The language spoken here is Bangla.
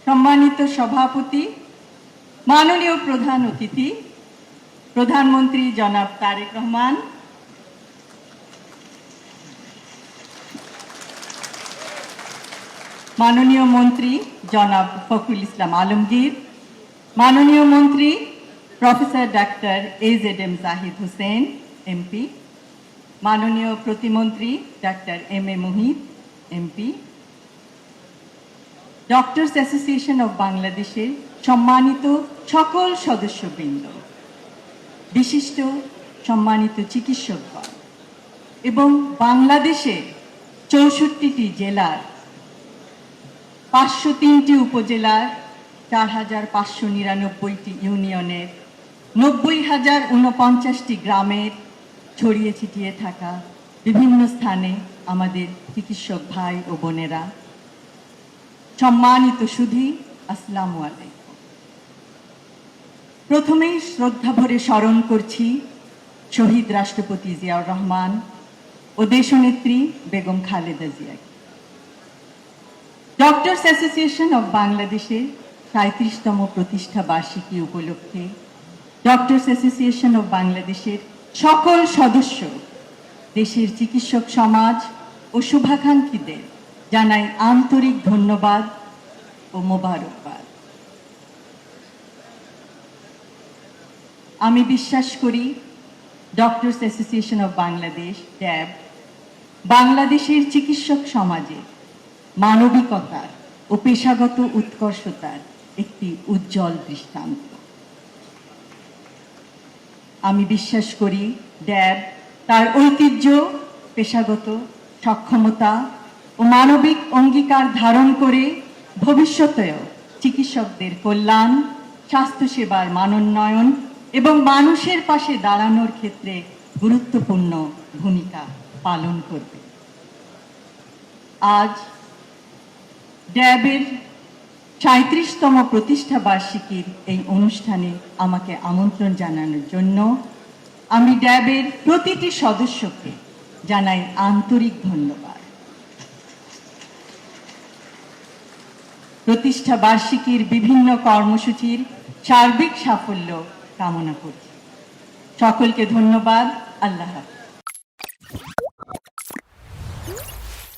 সম্মানিত সভাপতি, মাননীয় প্রধান অতিথি, প্রধানমন্ত্রী জনাব তারেক রহমান, মাননীয় মন্ত্রী জনাব ফখরুল ইসলাম আলমগীর, মাননীয় মন্ত্রী প্রফেসর ডাক্তার AZM জাহিদ হোসেন এমপি, মাননীয় প্রতিমন্ত্রী ডাক্তার MM Muhit MP, doctors association of বাংলাদেশের সম্মানিত সকল সদস্যবৃন্দ, বিশিষ্ট সম্মানিত চিকিৎসকগণ এবং বাংলাদেশের 64টি জেলার 503টি উপজেলার 4599টি ইউনিয়নের 90,049টি গ্রামের ছড়িয়ে ছিটিয়ে থাকা বিভিন্ন স্থানে আমাদের চিকিৎসক ভাই ও বোনেরা, সম্মানিত সুধী, আসসালামু আলাইকুম। প্রথমেই শ্রদ্ধা ভরে স্মরণ করছি শহীদ রাষ্ট্রপতি জিয়াউর রহমান ও দেশনেত্রী বেগম খালেদা জিয়াকে। ডক্টরস অ্যাসোসিয়েশন অব বাংলাদেশের 37তম প্রতিষ্ঠা বার্ষিকী উপলক্ষে ডক্টরস অ্যাসোসিয়েশন অব বাংলাদেশের সকল সদস্য, দেশের চিকিৎসক সমাজ ও শুভাকাঙ্ক্ষীদের জানাই আন্তরিক ধন্যবাদ ও মোবারকবাদ। আমি বিশ্বাস করি ডক্টরস অ্যাসোসিয়েশন অব বাংলাদেশ ড্যাব বাংলাদেশের চিকিৎসক সমাজে মানবিকতার ও পেশাগত উৎকর্ষতার একটি উজ্জ্বল দৃষ্টান্ত। আমি বিশ্বাস করি ড্যাব তার ঐতিহ্য, পেশাগত সক্ষমতা ও মানবিক অঙ্গীকার ধারণ করে ভবিষ্যতেও চিকিৎসকদের কল্যাণ, স্বাস্থ্যসেবার মানোন্নয়ন এবং মানুষের পাশে দাঁড়ানোর ক্ষেত্রে গুরুত্বপূর্ণ ভূমিকা পালন করবে। আজ ড্যাবের 37তম প্রতিষ্ঠা বার্ষিকীর এই অনুষ্ঠানে আমাকে আমন্ত্রণ জানানোর জন্য আমি ড্যাবের প্রতিটি সদস্যকে জানাই আন্তরিক ধন্যবাদ। প্রতিষ্ঠা বার্ষিকীর বিভিন্ন কর্মসূচির সার্বিক সাফল্য কামনা করছি। সকলকে ধন্যবাদ। আল্লাহ হাফেজ।